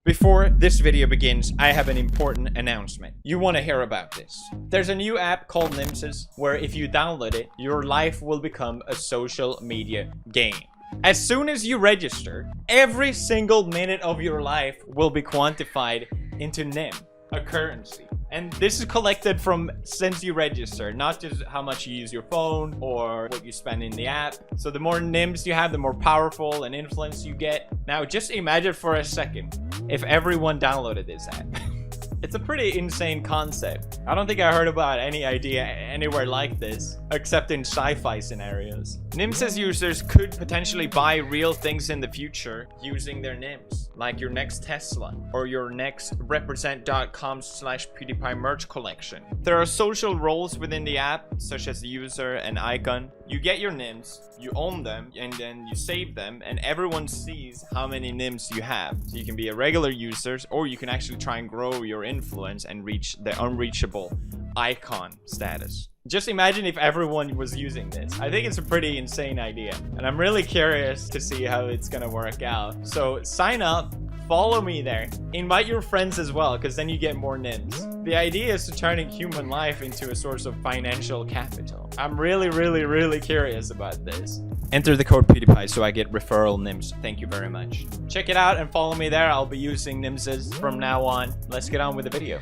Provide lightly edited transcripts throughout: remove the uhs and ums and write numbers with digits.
Before this video begins, I have an important announcement. You want to hear about this. There's a new app called Nimses, where if you download it, your life will become a social media game. As soon as you register, every single minute of your life will be quantified into NIM, a currency. And this is collected from since you register, not just how much you use your phone or what you spend in the app. So the more NIMs you have, the more powerful and influence you get. Now just imagine for a second if everyone downloaded this app. It's a pretty insane concept. I don't think I heard about any idea anywhere like this, except in sci-fi scenarios. Nimses users could potentially buy real things in the future using their Nims, like your next Tesla or your next represent.com/PewDiePie merch collection. There are social roles within the app, such as user and icon. You get your Nims, you own them, and then you save them, and everyone sees how many Nims you have. So you can be a regular user, or you can actually try and grow your influence and reach the unreachable icon status. Just imagine if everyone was using this. I think it's a pretty insane idea, and I'm really curious to see how it's gonna work out. So sign up, follow me there, invite your friends as well, because then you get more Nims. The idea is to turning human life into a source of financial capital. I'm really curious about this. Enter the code PewDiePie so I get referral Nims. Thank you very much. Check it out and follow me there. I'll be using Nimses from now on. Let's get on with the video.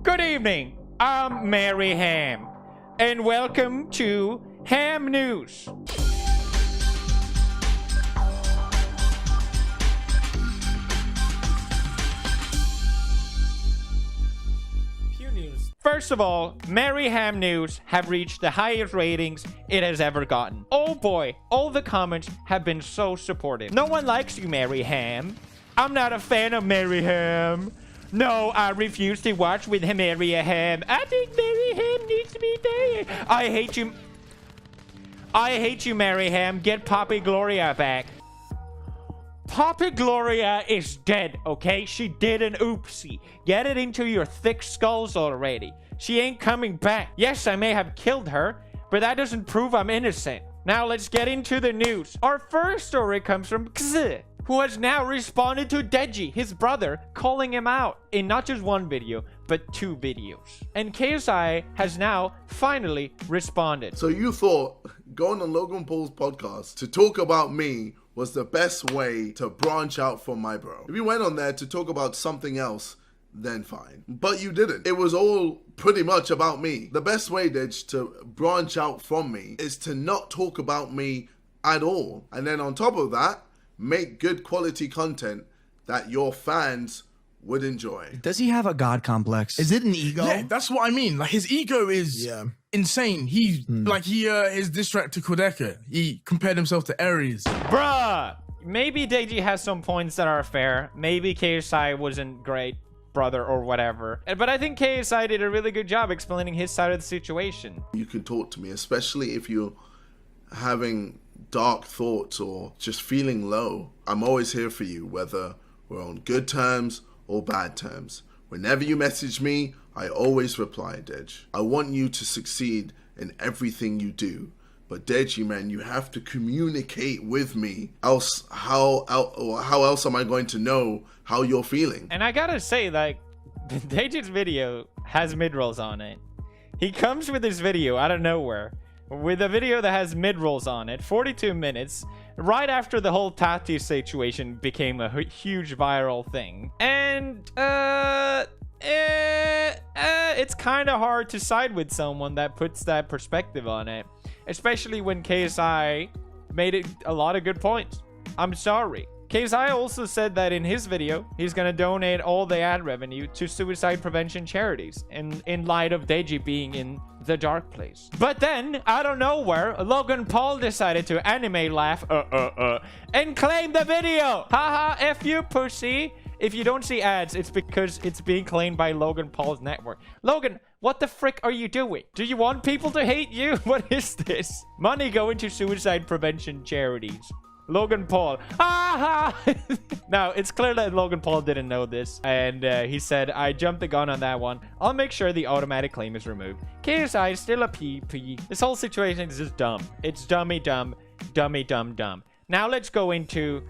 Good evening. I'm Mary Ham, and welcome to Ham News. First of all, Mary Ham News have reached the highest ratings it has ever gotten. Oh boy, all the comments have been so supportive. No one likes you, Mary Ham. I'm not a fan of Mary Ham. No, I refuse to watch with Mary Ham. I think Mary Ham needs to be there. I hate you. I hate you, Mary Ham. Get Poppy Gloria back. Poppy Gloria is dead, okay? She did an oopsie. Get it into your thick skulls already. She ain't coming back. Yes, I may have killed her, but that doesn't prove I'm innocent. Now let's get into the news. Our first story comes from X, who has now responded to Deji, his brother, calling him out in not just one video, but 2 videos. And KSI has now finally responded. So you thought going on Logan Paul's podcast to talk about me was the best way to branch out from my bro. If you went on there to talk about something else, then fine. But you didn't. It was all pretty much about me. The best way, Didge, to branch out from me is to not talk about me at all. And then on top of that, make good quality content that your fans would enjoy. Does he have a god complex? Is it an ego? Yeah, that's what I mean. Like, his ego is insane. His diss track to Kodeka, he compared himself to Ares. Bruh! Maybe Deji has some points that are fair. Maybe KSI wasn't great brother or whatever. But I think KSI did a really good job explaining his side of the situation. You can talk to me, especially if you're having dark thoughts or just feeling low. I'm always here for you, whether we're on good terms or bad terms. Whenever you message me, I always reply, Dej. I want you to succeed in everything you do. But Deji, man, you have to communicate with me. Else, how else am I going to know how you're feeling? And I gotta say, like, Deji's video has mid-rolls on it. He comes with this video out of nowhere, with a video that has mid-rolls on it, 42 minutes, right after the whole Tati situation became a huge viral thing. And, it's kind of hard to side with someone that puts that perspective on it, especially when KSI made it a lot of good points. I'm sorry. KSI also said that in his video, he's gonna donate all the ad revenue to suicide prevention charities in light of Deji being in the dark place. But then, out of nowhere, Logan Paul decided to anime laugh and claim the video. Haha, F you, pussy. If you don't see ads, it's because it's being claimed by Logan Paul's network. Logan, what the frick are you doing? Do you want people to hate you? What is this? Money going to suicide prevention charities. Logan Paul. Aha! Now, it's clear that Logan Paul didn't know this. And he said, I jumped the gun on that one. I'll make sure the automatic claim is removed. KSI is still a PP. This whole situation is just dumb. It's dummy dumb, dummy dumb dumb. Now let's go into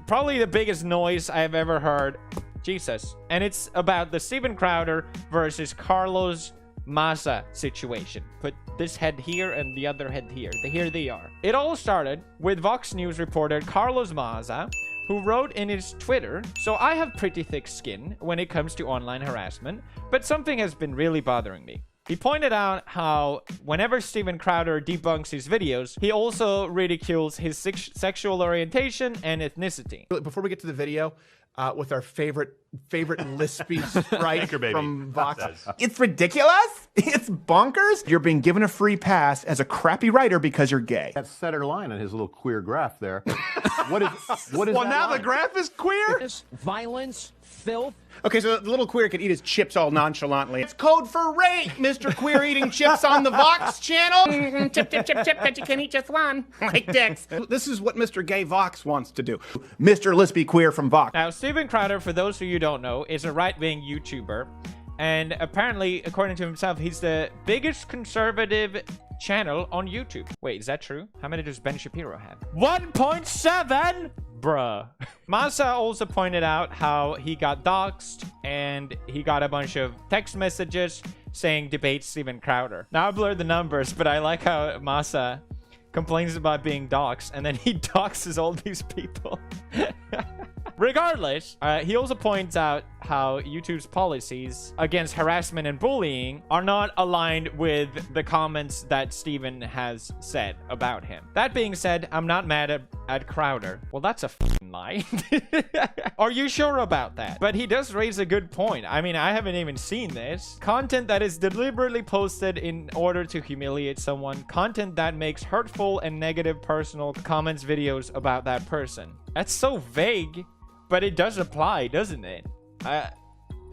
probably the biggest noise I've ever heard. Jesus. And it's about the Steven Crowder versus Carlos Maza situation. Put this head here and the other head here. Here they are. It all started with Vox News reporter Carlos Maza, who wrote in his Twitter, "So I have pretty thick skin when it comes to online harassment, but something has been really bothering me." He pointed out how whenever Steven Crowder debunks his videos, he also ridicules his sexual orientation and ethnicity. Before we get to the video, with our favorite lispy sprite from Vox. It's ridiculous. It's bonkers. You're being given a free pass as a crappy writer because you're gay. That center line on his little queer graph there. What is Well, that now line? the graph is queer? Violence, filth. Okay, so the little queer could eat his chips all nonchalantly. It's code for rape, Mr. Queer eating chips on the Vox channel. Chip, chip, chip, chip, but you can eat just one. Like dicks. This is what Mr. Gay Vox wants to do. Mr. Lispy Queer from Vox. Now, Steven Crowder, for those of you who don't know, is a right-wing YouTuber. And apparently, according to himself, he's the biggest conservative channel on YouTube. Wait, is that true? How many does Ben Shapiro have? 1.7? Bruh. Masa also pointed out how he got doxxed and he got a bunch of text messages saying debate Steven Crowder. Now I blurred the numbers, but I like how Masa complains about being doxxed and then he doxes all these people. Regardless, he also points out how YouTube's policies against harassment and bullying are not aligned with the comments that Steven has said about him. That being said, I'm not mad at Crowder. Well, that's a f***ing lie. Are you sure about that? But he does raise a good point. I mean, I haven't even seen this. Content that is deliberately posted in order to humiliate someone. Content that makes hurtful and negative personal comments, videos about that person. That's so vague. But it does apply, doesn't it?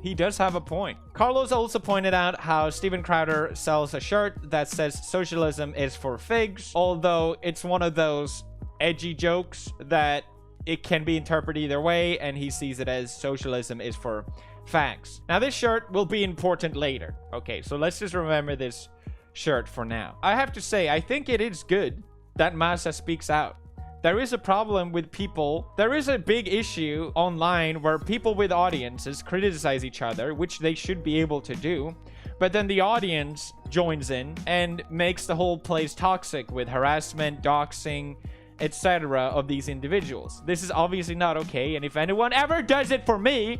He does have a point. Carlos also pointed out how Steven Crowder sells a shirt that says socialism is for figs, although it's one of those edgy jokes that it can be interpreted either way, and he sees it as socialism is for fags. Now, this shirt will be important later. Okay, so let's just remember this shirt for now. I have to say, I think it is good that Masa speaks out. There is a problem with people. There is a big issue online where people with audiences criticize each other, which they should be able to do. But then the audience joins in and makes the whole place toxic with harassment, doxing, etc. of these individuals. This is obviously not okay. And if anyone ever does it for me,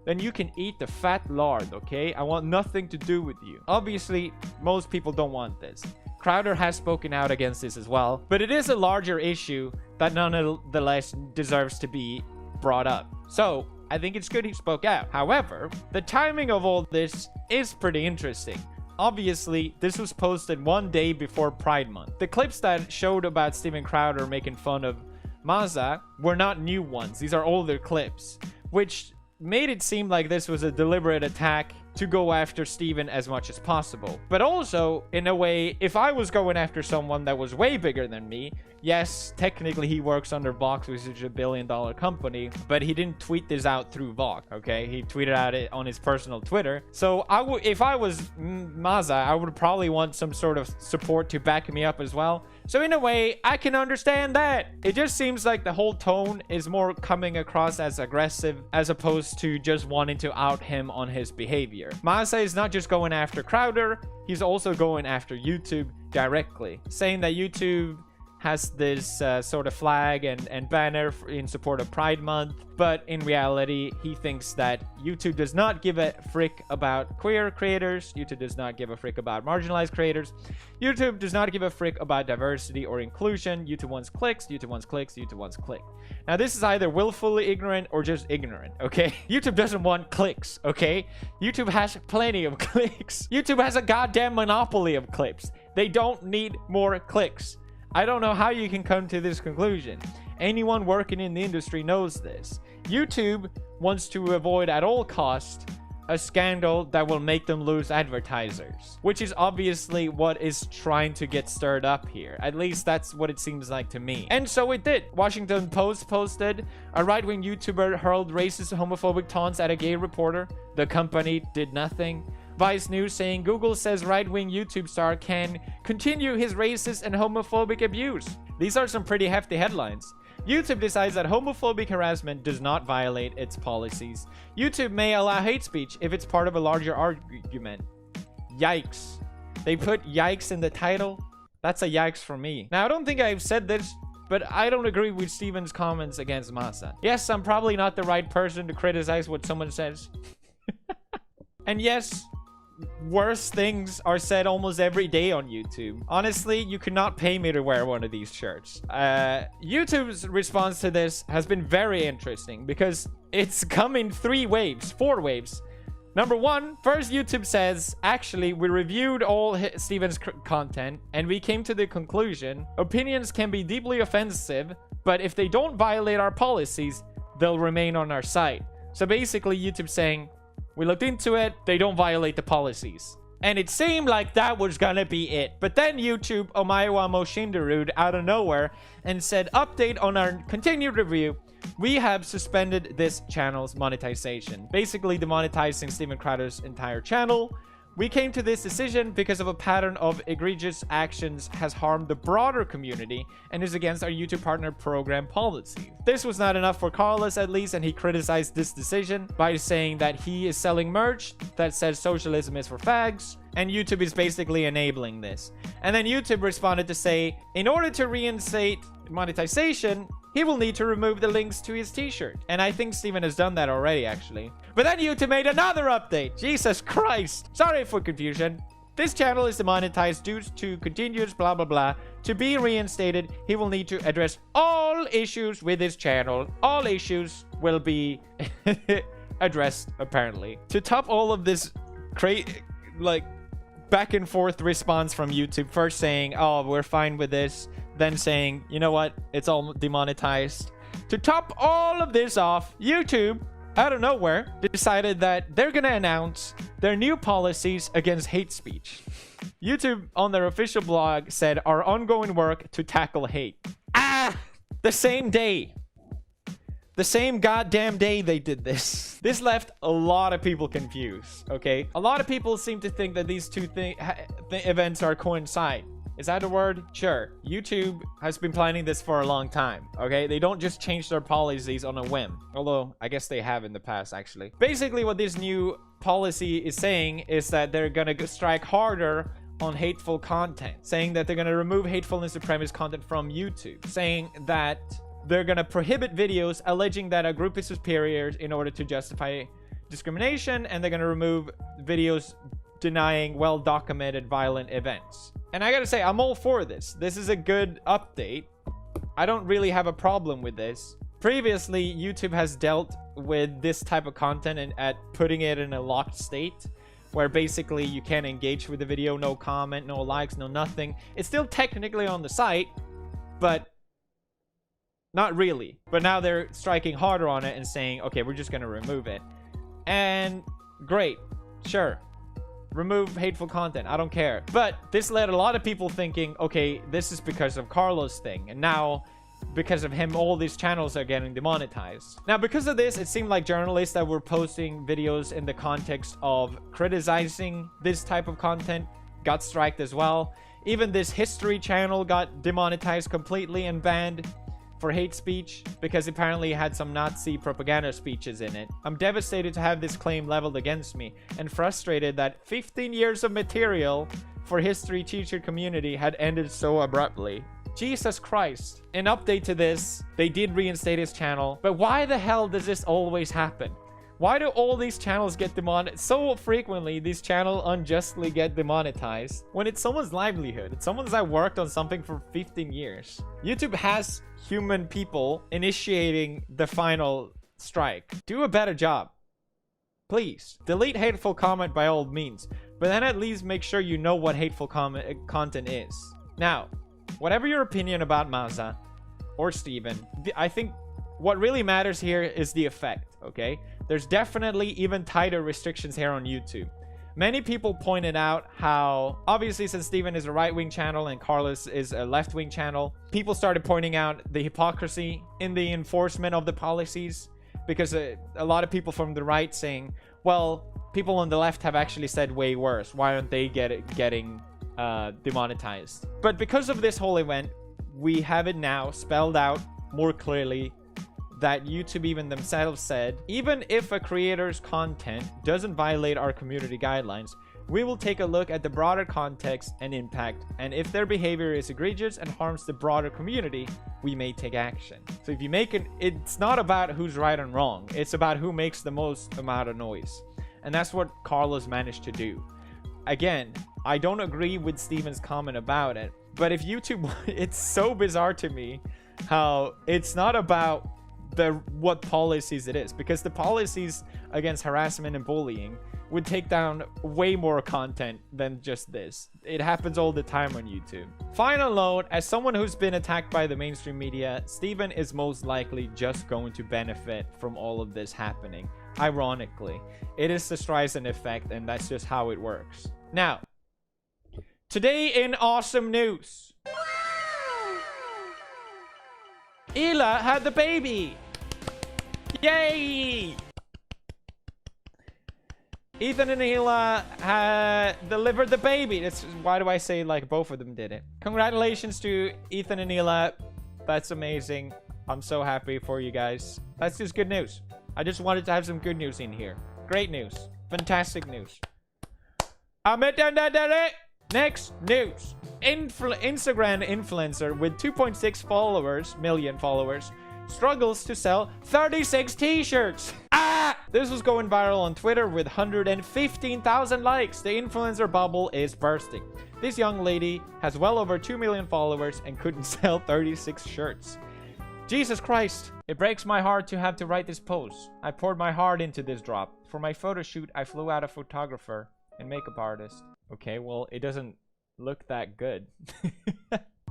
then you can eat the fat lard, okay? I want nothing to do with you. Obviously, most people don't want this. Crowder has spoken out against this as well, but it is a larger issue that nonetheless deserves to be brought up. So, I think it's good he spoke out. However, the timing of all this is pretty interesting. Obviously, this was posted one day before Pride Month. The clips that showed about Steven Crowder making fun of Maza were not new ones. These are older clips, which made it seem like this was a deliberate attack to go after Steven as much as possible. But also, in a way, if I was going after someone that was way bigger than me, yes, technically he works under Vox, which is a billion-dollar company, but he didn't tweet this out through Vox, okay? He tweeted out it on his personal Twitter. So if I was Maza, I would probably want some sort of support to back me up as well. So in a way, I can understand that. It just seems like the whole tone is more coming across as aggressive as opposed to just wanting to out him on his behavior. Maza is not just going after Crowder, he's also going after YouTube directly, saying that YouTube has this sort of flag and banner in support of Pride Month, but in reality, he thinks that YouTube does not give a frick about queer creators, YouTube does not give a frick about marginalized creators, YouTube does not give a frick about diversity or inclusion, YouTube wants clicks, YouTube wants clicks, YouTube wants clicks. Now, this is either willfully ignorant or just ignorant, okay? YouTube doesn't want clicks, okay? YouTube has plenty of clicks. YouTube has a goddamn monopoly of clips. They don't need more clicks. I don't know how you can come to this conclusion. Anyone working in the industry knows this. YouTube wants to avoid at all costs a scandal that will make them lose advertisers, which is obviously what is trying to get stirred up here. At least that's what it seems like to me. And so it did. Washington Post posted, a right-wing YouTuber hurled racist homophobic taunts at a gay reporter. The company did nothing. Vice News saying Google says right-wing YouTube star can continue his racist and homophobic abuse. These are some pretty hefty headlines. YouTube decides that homophobic harassment does not violate its policies. YouTube may allow hate speech if it's part of a larger argument. Yikes. They put yikes in the title. That's a yikes for me. Now, I don't think I've said this, but I don't agree with Steven's comments against Masa. Yes, I'm probably not the right person to criticize what someone says. And yes, worse things are said almost every day on YouTube. Honestly, you could not pay me to wear one of these shirts. YouTube's response to this has been very interesting because it's come in 4 waves. Number 1, first YouTube says, actually, we reviewed all Steven's content and we came to the conclusion, opinions can be deeply offensive, but if they don't violate our policies, they'll remain on our site. So basically, YouTube saying, we looked into it, they don't violate the policies. And it seemed like that was gonna be it. But then YouTube, Omaewa Moshinderude, out of nowhere, and said, update on our continued review. We have suspended this channel's monetization. Basically demonetizing Steven Crowder's entire channel. We came to this decision because of a pattern of egregious actions has harmed the broader community and is against our YouTube partner program policy. This was not enough for Carlos, at least, and he criticized this decision by saying that he is selling merch that says socialism is for fags, and YouTube is basically enabling this. And then YouTube responded to say, in order to reinstate monetization, he will need to remove the links to his t-shirt. And I think Steven has done that already, actually. But then YouTube made another update. Jesus Christ. Sorry for confusion. This channel is demonetized due to continuous blah blah blah. To be reinstated, he will need to address all issues with his channel. All issues will be addressed, apparently. To top all of this back and forth response from YouTube, first saying, oh, we're fine with this, then saying, you know what, it's all demonetized. To top all of this off, YouTube, out of nowhere, decided that they're gonna announce their new policies against hate speech. YouTube, on their official blog, said, our ongoing work to tackle hate. The same day. The same goddamn day they did this. This left a lot of people confused, okay? A lot of people seem to think that these two events are coincide. Is that a word? Sure. YouTube has been planning this for a long time, okay? They don't just change their policies on a whim. Although, I guess they have in the past, actually. Basically, what this new policy is saying is that they're gonna strike harder on hateful content. Saying that they're gonna remove hateful and supremacist content from YouTube. Saying that they're gonna prohibit videos alleging that a group is superior in order to justify discrimination, and they're gonna remove videos denying well-documented violent events. And I gotta say, I'm all for this. This is a good update. I don't really have a problem with this. Previously, YouTube has dealt with this type of content and at putting it in a locked state, where basically you can't engage with the video, no comment, no likes, no nothing. It's still technically on the site, but not really. But now they're striking harder on it and saying, okay, we're just gonna remove it. And great, sure. Remove hateful content, I don't care. But this led a lot of people thinking, okay, this is because of Carlos' thing. And now, because of him, all these channels are getting demonetized. Now, because of this, it seemed like journalists that were posting videos in the context of criticizing this type of content got striked as well. Even this history channel got demonetized completely and banned for hate speech because apparently it had some Nazi propaganda speeches in it. I'm devastated to have this claim leveled against me and frustrated that 15 years of material for history teacher community had ended so abruptly. Jesus Christ. In update to this, they did reinstate his channel, but why the hell does this always happen? Why do all these channels get demonetized? So frequently, these channels unjustly get demonetized when it's someone's livelihood. It's someone that worked on something for 15 years. YouTube has human people initiating the final strike. Do a better job. Please. Delete hateful comment by all means, but then at least make sure you know what hateful content is. Now, whatever your opinion about Maza or Steven, I think what really matters here is the effect, okay? There's definitely even tighter restrictions here on YouTube. Many people pointed out how, obviously since Steven is a right-wing channel and Carlos is a left-wing channel, people started pointing out the hypocrisy in the enforcement of the policies, because a lot of people from the right saying, well, people on the left have actually said way worse. Why aren't they getting demonetized? But because of this whole event, we have it now spelled out more clearly that YouTube even themselves said, even if a creator's content doesn't violate our community guidelines, we will take a look at the broader context and impact, and if their behavior is egregious and harms the broader community, we may take action. So if you make it, it's not about who's right and wrong, it's about who makes the most amount of noise. And that's what Carlos managed to do. Again, I don't agree with Steven's comment about it, but if YouTube, it's so bizarre to me how it's not about what policies it is, because the policies against harassment and bullying would take down way more content than just this. It happens all the time on YouTube. Final note, as someone who's been attacked by the mainstream media, Steven is most likely just going to benefit from all of this happening. Ironically, it is the Streisand effect, and that's just how it works. Now, today in awesome news, Ela had the baby. Yay! Ethan and Ela delivered the baby. That's why do I say like both of them did it? Congratulations to Ethan and Ela. That's amazing. I'm so happy for you guys. That's just good news. I just wanted to have some good news in here. Great news. Fantastic news. Next news. Instagram influencer with 2.6 million followers struggles to sell 36 t-shirts. This was going viral on Twitter with 115,000 likes. The influencer bubble is bursting. This young lady has well over 2 million followers and couldn't sell 36 shirts. Jesus Christ. It breaks my heart to have to write this post. I poured my heart into this drop. For my photo shoot, I flew out a photographer and makeup artist. Okay, well, it doesn't look that good.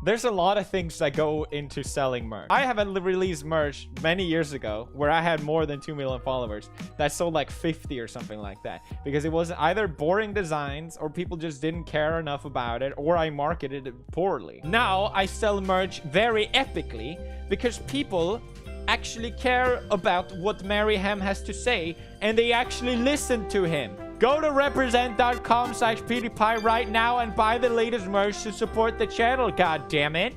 There's a lot of things that go into selling merch. I haven't released merch many years ago where I had more than 2 million followers that sold like 50 or something like that, because it was either boring designs or people just didn't care enough about it, or I marketed it poorly. Now I sell merch very epically because people actually care about what Mary Ham has to say and they actually listen to him. Go to represent.com/PewDiePie right now and buy the latest merch to support the channel, god damn it.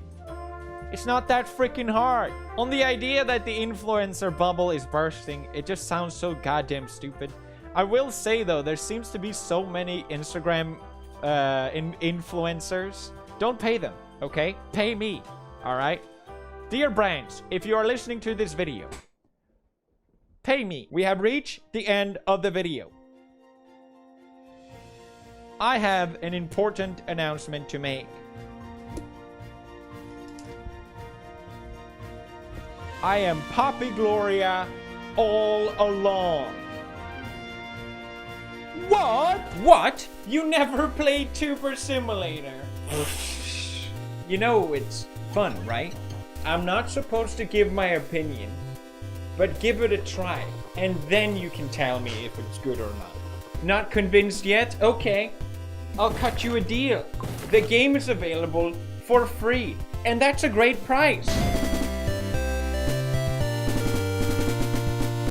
It's not that freaking hard. On the idea that the influencer bubble is bursting, it just sounds so goddamn stupid. I will say though, there seems to be so many Instagram influencers. Don't pay them, okay? Pay me, alright? Dear brands, if you are listening to this video, pay me. We have reached the end of the video. I have an important announcement to make. I am Poppy Gloria all along. What? What? You never played Tuber Simulator? You know it's fun, right? I'm not supposed to give my opinion, but give it a try, and then you can tell me if it's good or not. Not convinced yet? Okay. I'll cut you a deal. The game is available for free, and that's a great price.